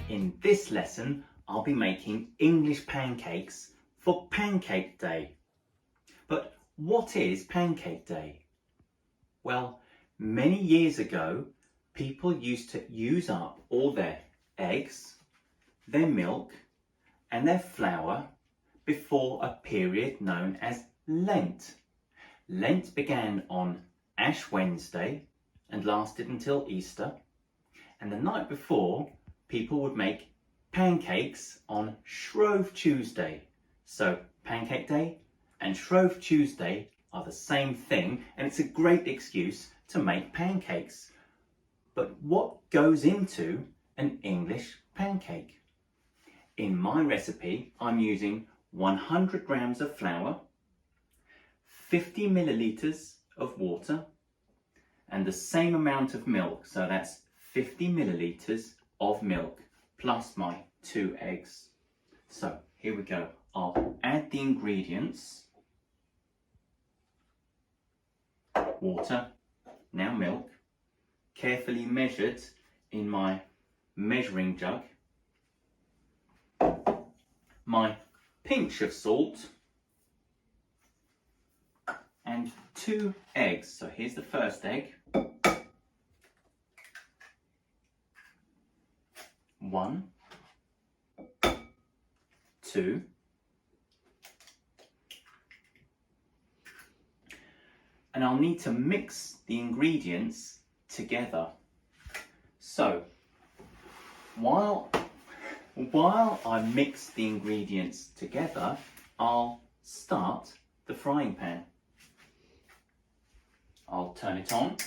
In this lesson, I'll be making English pancakes for Pancake Day. But what is Pancake Day? Well, many years ago, people used to use up all their eggs, their milk and their flour before a period known as Lent. Lent began on Ash Wednesday and lasted until Easter. And the night before, people would make pancakes on Shrove Tuesday. So Pancake Day and Shrove Tuesday are the same thing, and it's a great excuse to make pancakes. But what goes into an English pancake? In my recipe, I'm using 100 grams of flour, 50 milliliters of water, and the same amount of milk. So that's 50 milliliters of milk plus my 2 eggs. So here we go. I'll add the ingredients. Water, now milk, carefully measured in my measuring jug. My pinch of salt and 2 eggs. So here's the first egg. 1, 2, and I'll need to mix the ingredients together. So while I mix the ingredients together, I'll start the frying pan. I'll turn it on.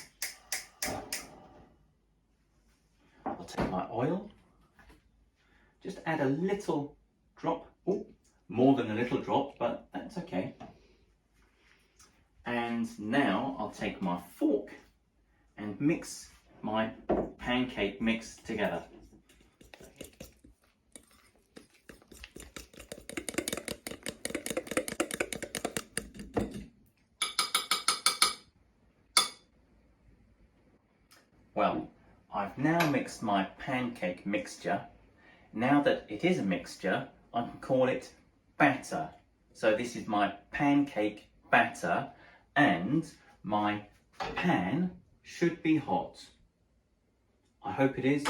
I'll take my oil. Just add a little drop, more than a little drop, but that's okay. And now I'll take my fork and mix my pancake mix together. Well, I've now mixed my pancake mixture. Now that it is a mixture, I can call it batter. So this is my pancake batter, and my pan should be hot. I hope it is.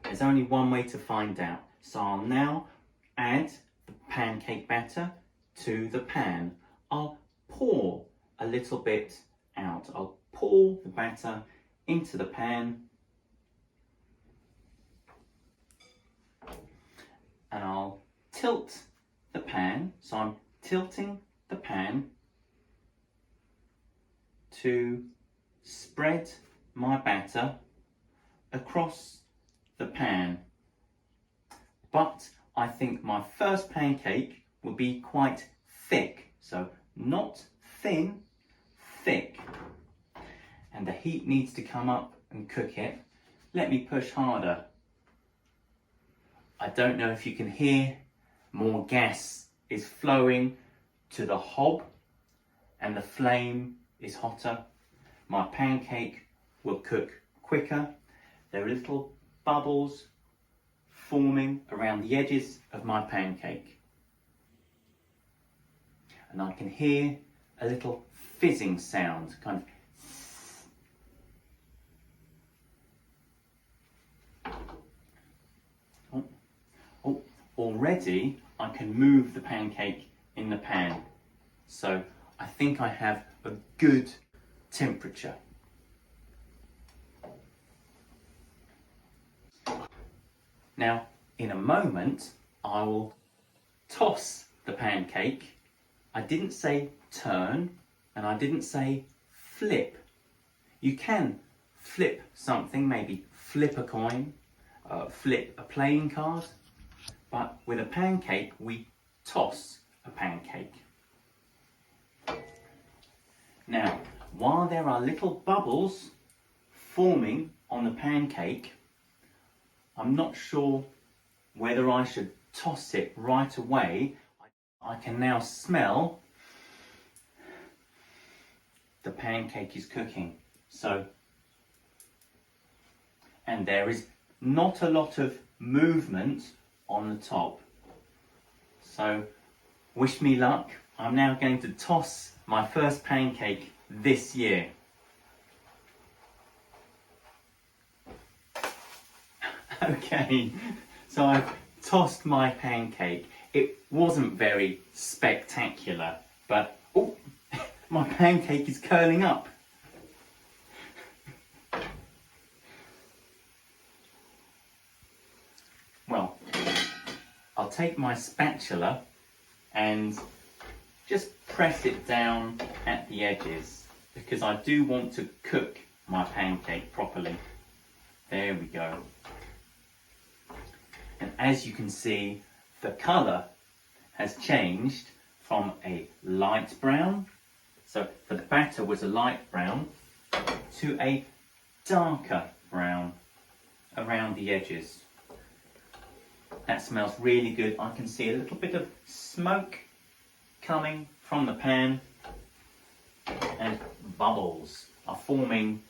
There's only one way to find out. So I'll now add the pancake batter to the pan. I'll pour a little bit out. I'll pour the batter into the pan. And I'll tilt the pan. So I'm tilting the pan to spread my batter across the pan. But I think my first pancake will be quite thick. So not thin, thick. And the heat needs to come up and cook it. Let me push harder. I don't know if you can hear, more gas is flowing to the hob and the flame is hotter. My pancake will cook quicker. There are little bubbles forming around the edges of my pancake. And I can hear a little fizzing sound, kind of. Already I can move the pancake in the pan. So I think I have a good temperature. Now, in a moment, I will toss the pancake. I didn't say turn, and I didn't say flip. You can flip something, maybe flip a coin, flip a playing card. But with a pancake, we toss a pancake. Now, while there are little bubbles forming on the pancake, I'm not sure whether I should toss it right away. I can now smell the pancake is cooking. So, and there is not a lot of movement on the top. So wish me luck. I'm now going to toss my first pancake this year. Okay, so I've tossed my pancake. It wasn't very spectacular, but oh, my pancake is curling up. Well, I'll take my spatula and just press it down at the edges because I do want to cook my pancake properly. There we go. And as you can see, the colour has changed from a light brown, so the batter was a light brown, to a darker brown around the edges. That smells really good. I can see a little bit of smoke coming from the pan, and bubbles are forming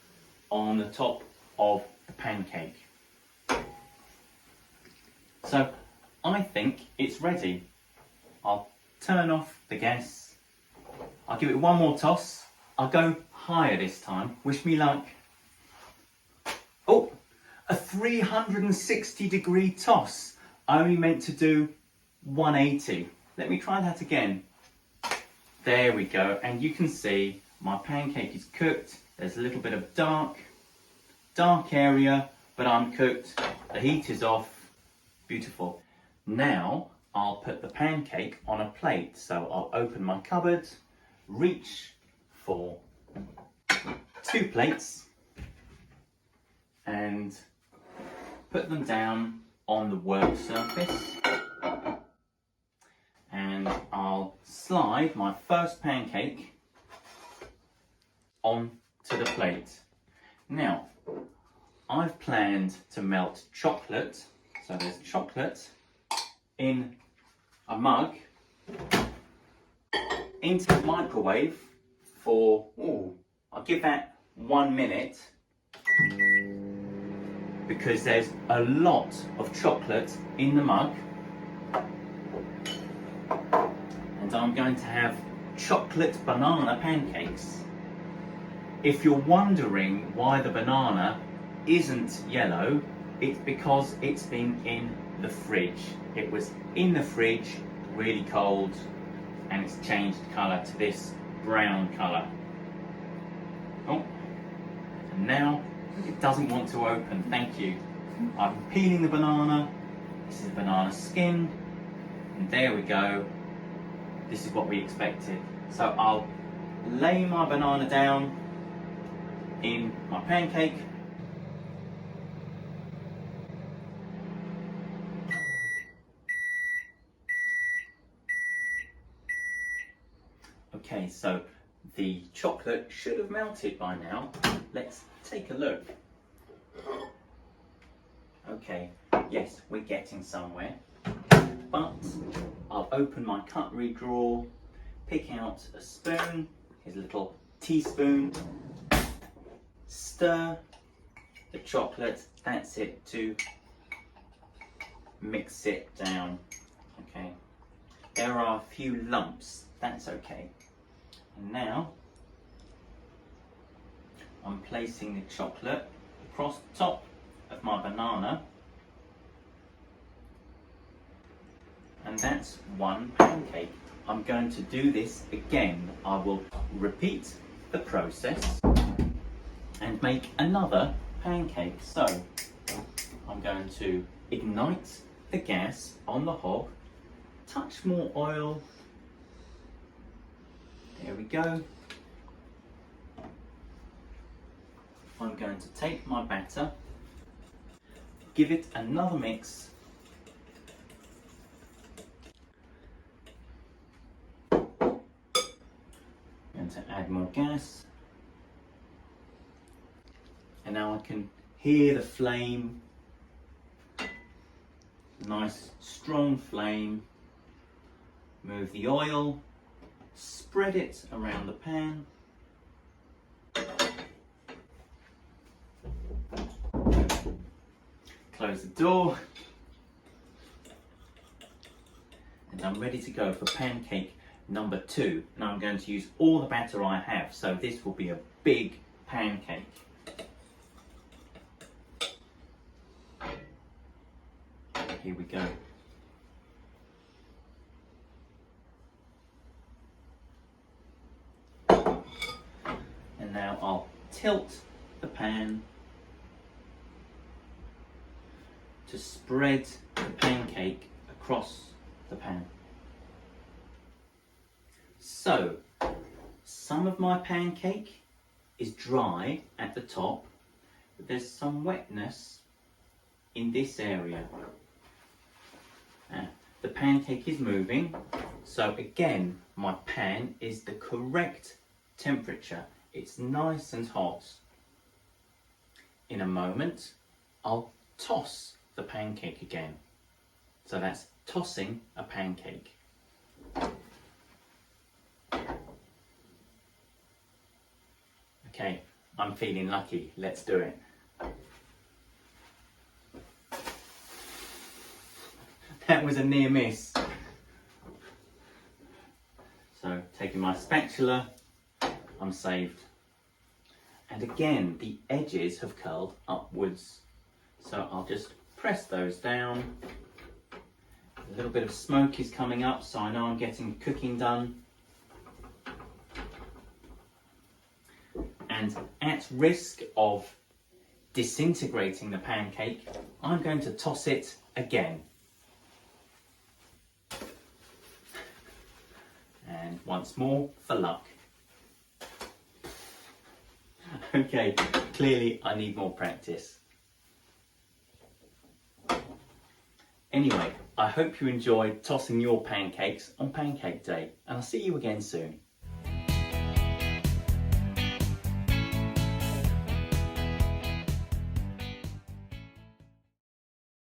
on the top of the pancake. So I think it's ready. I'll turn off the gas. I'll give it one more toss. I'll go higher this time. Wish me luck. Oh, a 360-degree toss. I only meant to do 180. Let me try that again. There we go. And you can see my pancake is cooked. There's a little bit of dark area, but I'm cooked. The heat is off. Beautiful. Now I'll put the pancake on a plate. So I'll open my cupboard, reach for 2 plates and put them down on the work surface. And I'll slide my first pancake onto the plate. Now, I've planned to melt chocolate. So there's chocolate in a mug into the microwave for, I'll give that 1 minute because there's a lot of chocolate in the mug. And I'm going to have chocolate banana pancakes. If you're wondering why the banana isn't yellow, it's because it's been in the fridge. It was in the fridge, really cold, and it's changed colour to this brown colour. Oh, and now it doesn't want to open. Thank you. I'm peeling the banana. This is the banana skin, and there we go. This is what we expected. So I'll lay my banana down in my pancake. Okay, so the chocolate should have melted by now. Let's take a look. Okay, yes, we're getting somewhere. But I'll open my cutlery drawer, pick out a spoon, here's a little teaspoon, stir the chocolate, that's it, to mix it down. Okay, there are a few lumps, that's okay. And now I'm placing the chocolate across the top of my banana, and that's 1 pancake. I'm going to do this again. I will repeat the process and make another pancake. So I'm going to ignite the gas on the hob, touch more oil. There we go. I'm going to take my batter, give it another mix. Going to add more gas. And now I can hear the flame. Nice strong flame. Move the oil, spread it around the pan. Close the door, and I'm ready to go for pancake number 2, and I'm going to use all the batter I have, so this will be a big pancake. Here we go. And now I'll tilt the pan to spread the pancake across the pan. So, some of my pancake is dry at the top, but there's some wetness in this area. The pancake is moving, so again, my pan is the correct temperature. It's nice and hot. In a moment, I'll toss the pancake again. So that's tossing a pancake. Okay, I'm feeling lucky. Let's do it. That was a near miss. So, taking my spatula, I'm saved. And again, the edges have curled upwards. So I'll just press those down. A little bit of smoke is coming up, so I know I'm getting cooking done. And at risk of disintegrating the pancake, I'm going to toss it again. And once more for luck. Okay, clearly I need more practice. Anyway, I hope you enjoyed tossing your pancakes on Pancake Day, and I'll see you again soon.